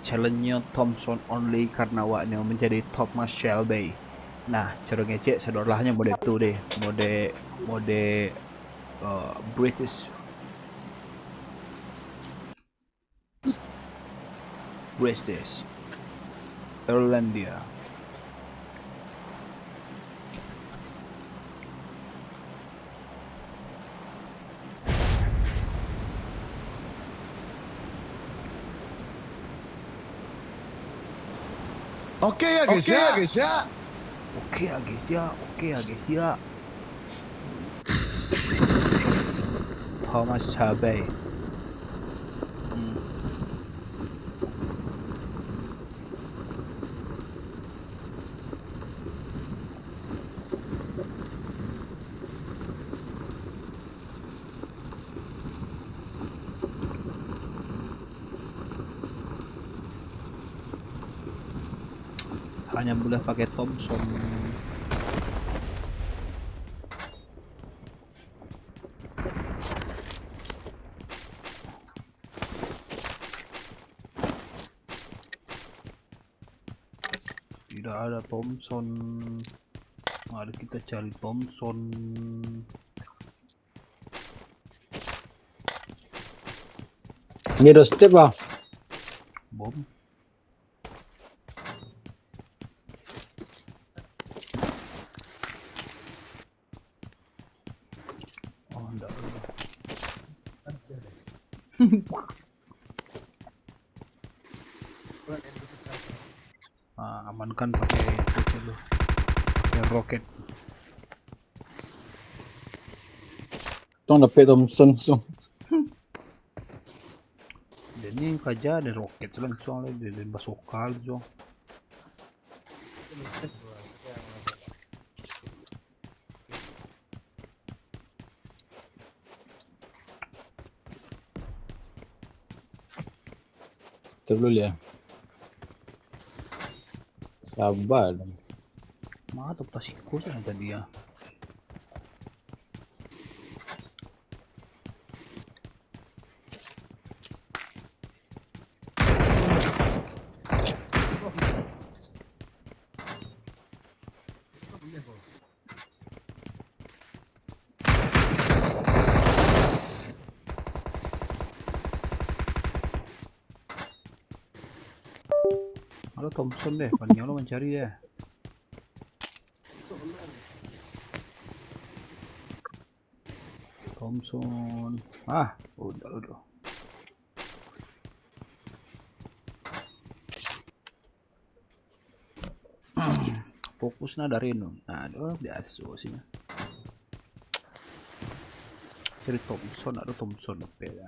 Challenge-nya Thompson only karena awaknya menjadi Thomas Shelby. Nah, cara ngecek sedorlahnya mode itu deh, mode British Irlandia. Oke ya guys ya. Oke ya guys ya. Thomas Shelby. Hanya boleh pakai Thompson. Tidak ada Thompson. Mari kita cari Thompson. Ini udah step ah. Bom. Oh, enggak. Amankan pakai itu dulu. Pakai roket. Tong dapet Thompson so. Dan ini kaja ada roket langsung lah dari bazooka langsung. Step dulu ya. Sabar. Mata tasiko sana tadi ya. Halo Thompson deh, paling lo mencari deh. Thompson. Udah. Fokusnya dari nu. Nah, biasa sih. Dari Thompson ada Thompson apa ya?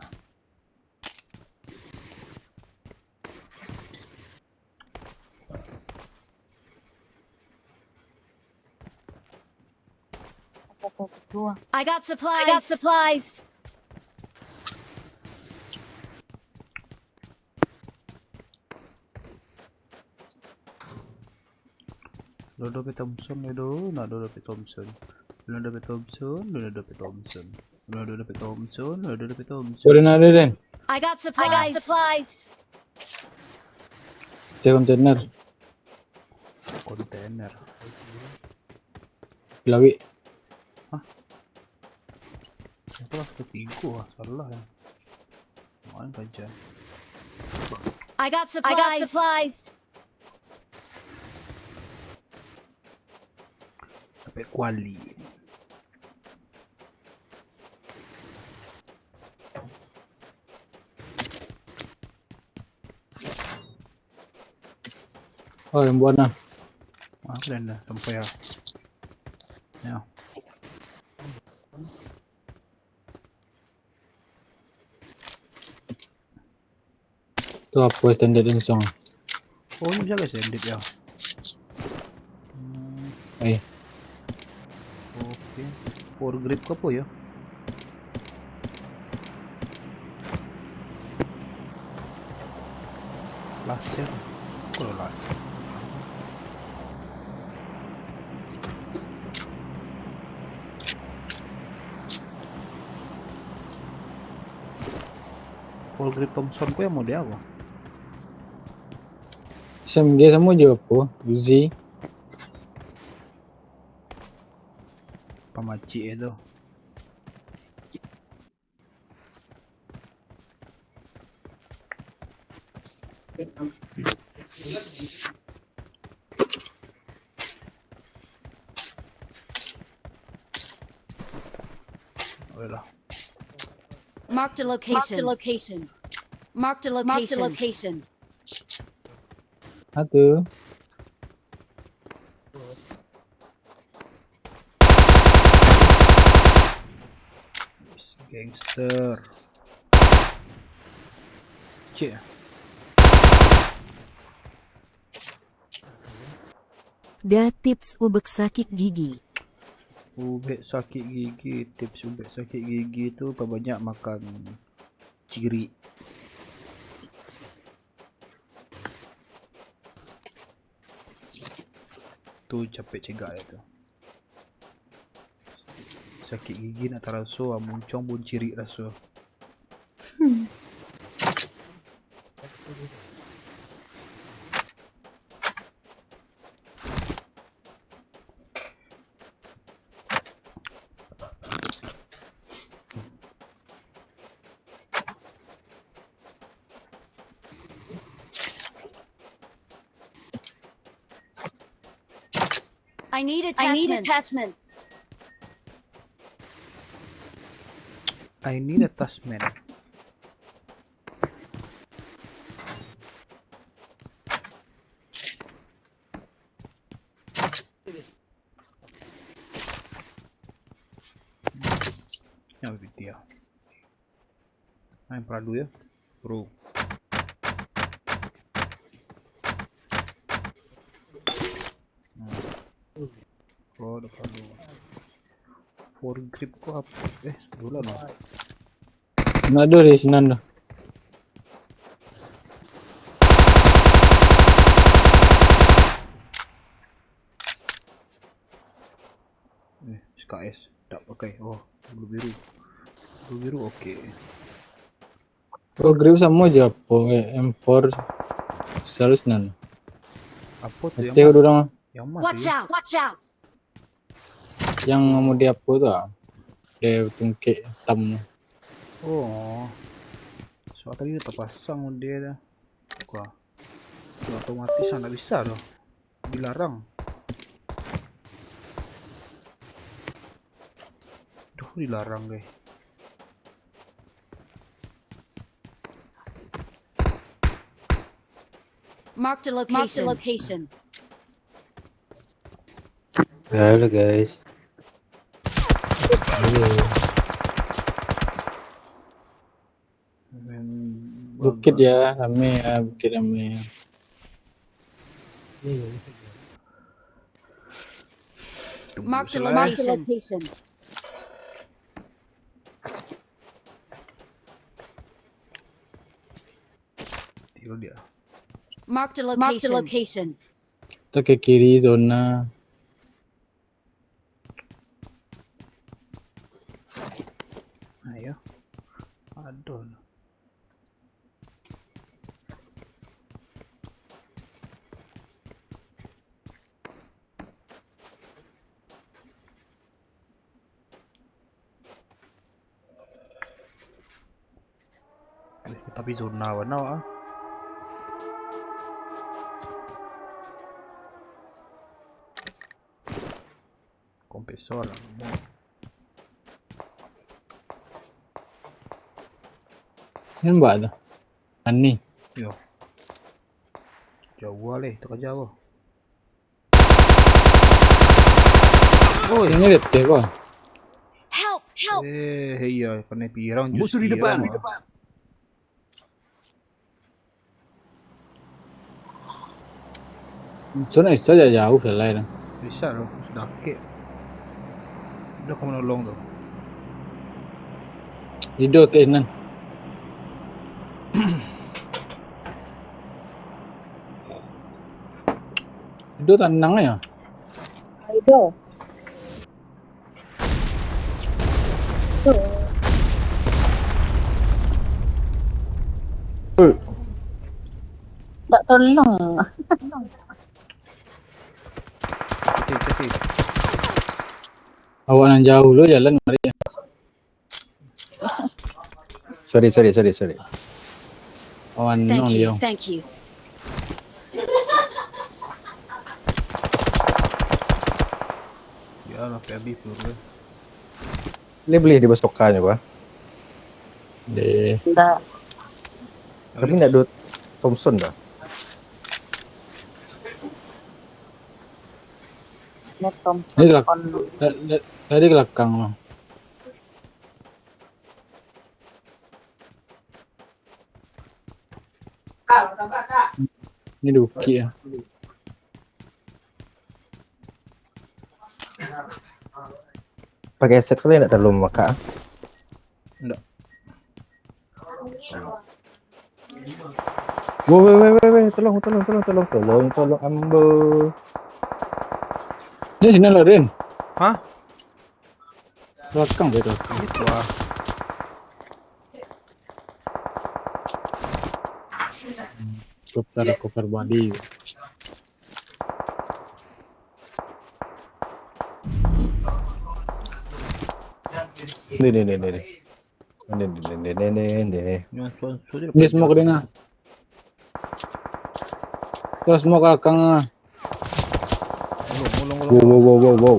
I got supplies. Lo dapet Thompson itu, nah lo dapet Thompson. Udah nade Den. I got supplies. Cek kontainer. Kontainer. Lawi. Kelas ketiga, salah ya. Main aja. I got supplies. Sampai kuali. Oh, yang buat nah. Keren dah, sampai ya. Ya. Itu apa standar insong? Oh, ini bisa guys, edit ya. Oke. For grip ke apa ya? Laser. Kalau laser. Full grip Thompson ku yang mode apa? SMG semua je apa? Uzi. Pamacik itu. Olah. Marked a location. Marked a location. Satu. Gangster. Cik. Da tips ubek sakit gigi. Ubek sakit gigi, tips ubek sakit gigi tu perbanyak makan ciri. Tu capek cegak itu. Sakit gigi nak terasa, muncung pun ciri rasa. I need attachments. I need attachment. Ya dia. Main peradu ya, bro. Oh, ada peradu. For grip ku apa? Dulu lah. Nado di Sinanda. SKS tak pakai. Oh, blue biru. Blue biru okey. Oh, grip sama je apa? M4 Salus nan. Apa tu yang Cek orang yang mana? Watch out. yang mau dia apa tu ah? Dia tungkik hitam. Oh. Soal tadi dia terpasang dia dah. Wah. Itu otomatis tak bisa dah. Dilarang. Duh, dilarang guys. Marked a location. Halo guys. Bukit ya, rame ya, bukit rame. Marked a location. Tiru dia. Marked a location. Kita ke kiri zona. Ayo. Aduh. Tapi zona warna ah. Kompresor lah. Sini buat tu. Ani. Yo. Jauh boleh, tak jauh. Oh, ini detik kau. Help. Iya, kena pirang Musuh di depan. Zona saja jauh selai dah. Bisa loh, sudah kek. Udah kamu nolong tu. Hidup ke nan. Hidup tenang ya. Tak tolong. Cekik. Awak nang jauh lo jalan mari. Sorry. Awan Thank nong you. dia. Thank you. Ya lah, habis peluru. Dia beli di Basoka apa? De. Tak. Tapi nak do Thompson dah. Net Tom. Ini gelak. Tadi gelakang mah. Ini duki ya. Pakai set kali nak terlalu memakan. Enggak. Woi, tolong ambo. Ini sini lah Rin. Hah? Belakang betul. Gitu ah. Koper body. Nih. Yang sudah. Ini smoke dia nah. Kau smoke belakang ah. Wow.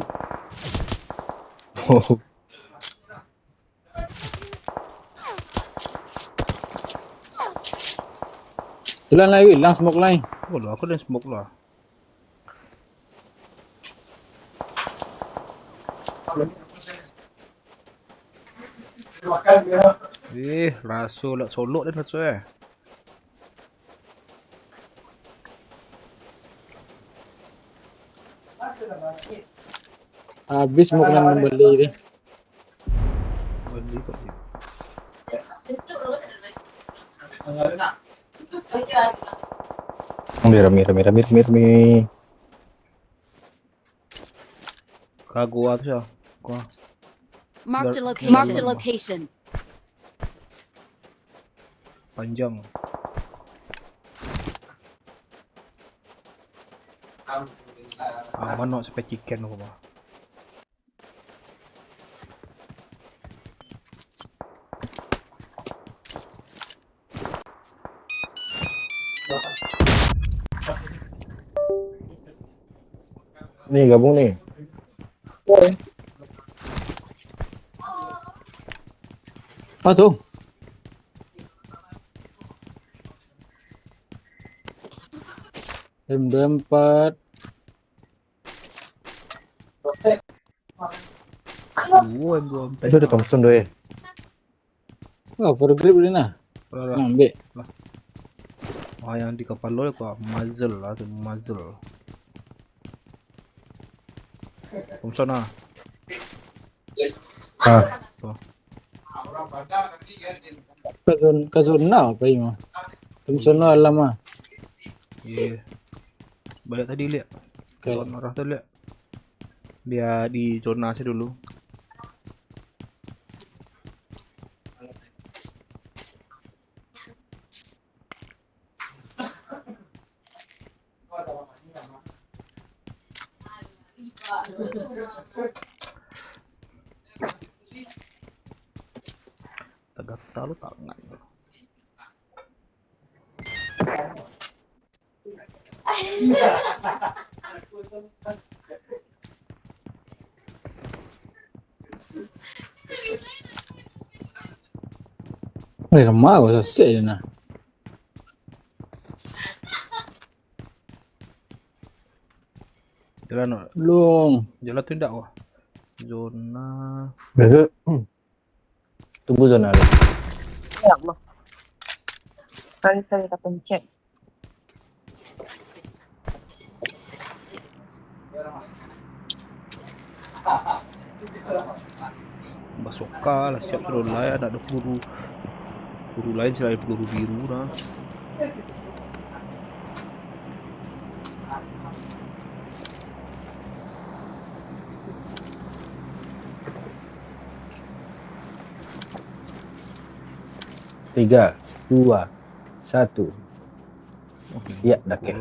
Jalan lagi, hilang smoke lain. Oh lah, aku dah smoke lah. Rasul nak solok dan rasul Habis smoke lain membeli ni. Beli kot dia. Rami. Kagua tu siapa? Kau. Marked a Marked location. a Marked a location. Panjang. Mana sampai chicken aku mah. Nih gabung nih. Apa tu? M24. Belum. Itu ada Thompson doy. Oh, for grip dia nah. Ambil. Ah, yang di kepala lo kau muzzle lah tu muzzle. Thompson ah. Kazun na apa ini mah? Thompson na lama. Yeah. Balik tadi lihat. Okay. Kalau arah tu lihat. Dia di zona saya dulu. Gatal lu tangan. Lemah kau selesai je nah. Jalan Belum. Jalan tu tidak wah. Zona. Besok tunggu zona lu. Ya Allah. Kali-kali tak pencet. Basoka lah siap peluru lain, ada peluru lain selain peluru biru dah. Tiga, dua, Satu. Oke. Iya, dake.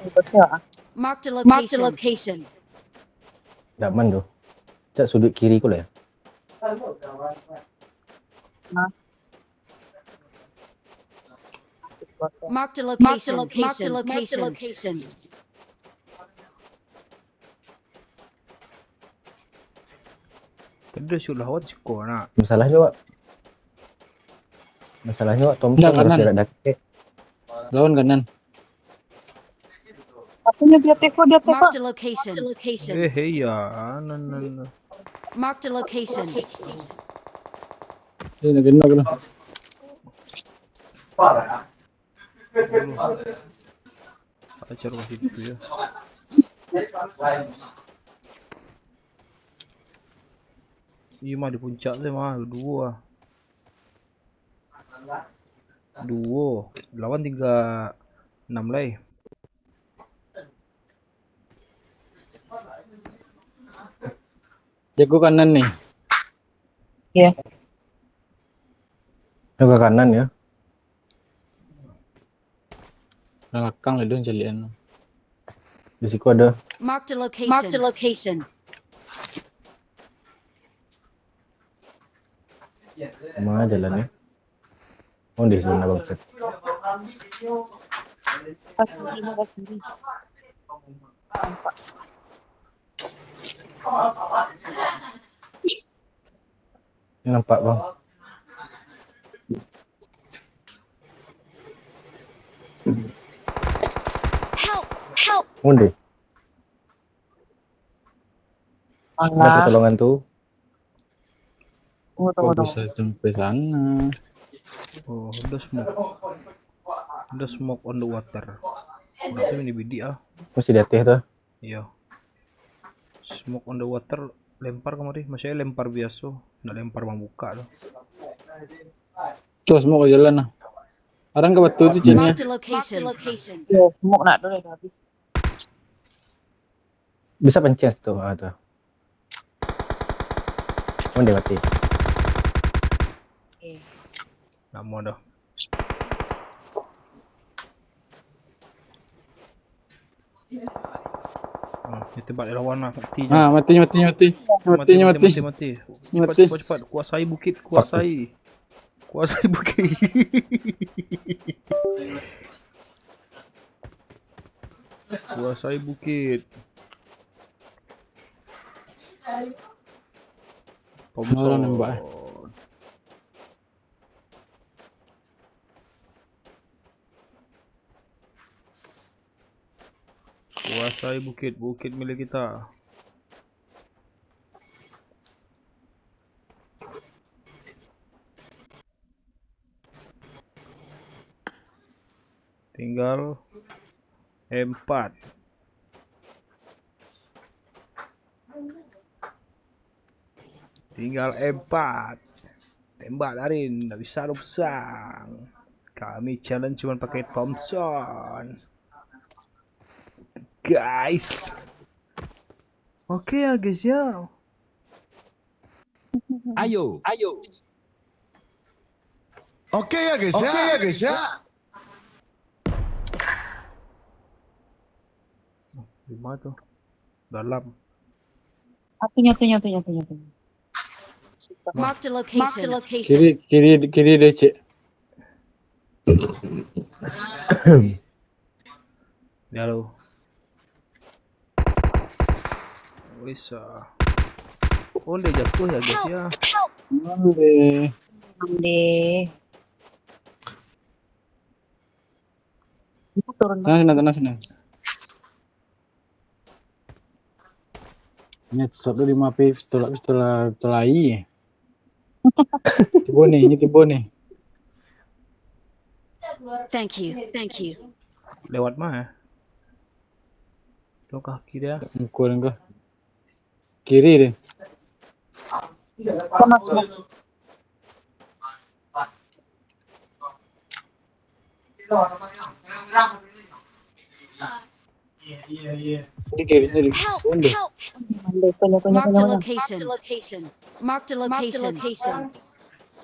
Itu siapa? Marked a location. Dak man tu. Cak sudut kiri ko lah. Marked a location. Tadi sudah lawat siko nak. Masalahnya Wak Thompson Nggak, harus kanan. gerak dake. Lawan kanan. Satunya dia teko. Marked a location. Iya, nan. Marked a location. Ini kena. Acar kasih itu ya. Iya mah di puncak deh mah dua. Lawan 36 lay. Jago kanan nih. Iya. Ke kanan ya. Belakang lah dong calian. Di situ ada. Marked a location. Mana jalannya? Oh, di zona bangsat. Ini nampak bang. Help! Undi. Ada Alah. pertolongan tuh. Tunggu. Kok bisa sampai sana? Oh, ada smoke on the water. Berarti ini bidi ah. Masih di atas tuh. Iya. Smoke on the water lempar kemari, maksudnya lempar biasa, nggak lempar membuka loh. Tuh semua ke jalan lah. Orang ke batu tuh cina. Marked a location. Yo, semua nak dulu dah habis. Bisa pencet tuh. Tuh. Undi mati. Nggak mau dah. Tembak dia lawan lah, mati je. Mati. Cepat. Kuasai bukit. Kuasai bukit. Kuasai bukit. Orang nembak. Kuasai bukit milik kita. Tinggal 4. Tembak Darin, nggak bisa rusak. Kami challenge cuma pakai Thompson. Guys. Oke ya guys ya. Ayo. Oke ya guys ya. Di mana tuh? Dalam. Atunya. Marked a location. Kiri DC. Ya lo. Bisa. Oh, dia jatuh ya guys ya. Boleh. Ande. Itu turun. Sana. Nyet satu 5 pistola I. Tibo nih. Thank you. Lewat mana? Tuh kaki dia. Mukul enggak. Kiri deh. Sama semua. Ini kirinya di Ande, punya. Marked a location.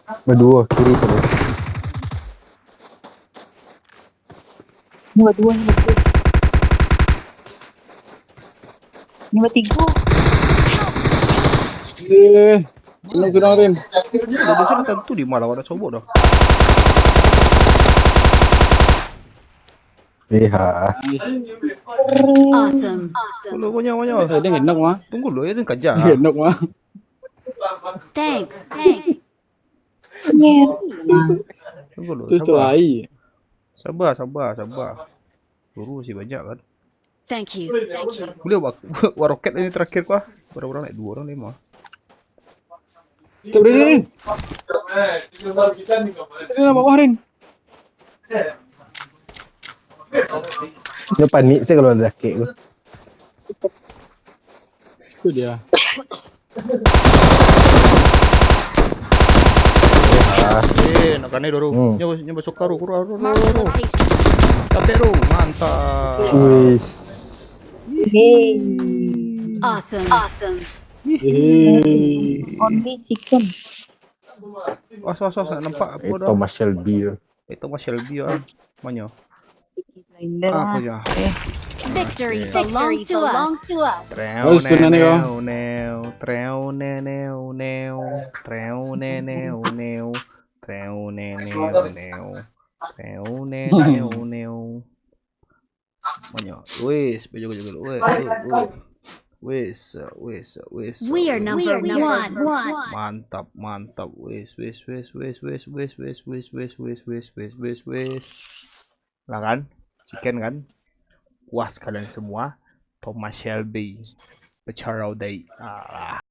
Berdua kiri satu. Ini berdua, ini berdua. Ini bertiga. Ini sudah Rin. Dia sudah tentu di malah ada cobok dah. Lihat. Awesome. Tunggu banyak. Dia ngendok mah. Tunggu dulu ya, dia kejar. Ngendok mah. Thanks. Ini. Tunggu dulu. Terus Sabar. Turu sih banyak kan. Thank you. Boleh waroket ini terakhir kah? Berapa orang naik? 2 orang 5. Stop Rin. Ini nama bawah Rin. Dia panik sih kalau ada kek tu. Itu dia. Nak kena dulu. Nyoba sokaru kuru. Mark the location. Tapi mantap. Wis. Hey. Awesome. Only chicken. Was nampak apa dah? Thomas Shelby. Itu Mas Shelby ah. Mana? Blinder Apa lah. ya? Victory belongs to us. Oh, sudah nih kau. Banyak. Wis, baju dulu. Wis. We are number one. Mantap. Wis. Lah kan? Chicken kan? Puas kalian semua. Thomas Shelby. Becarau day.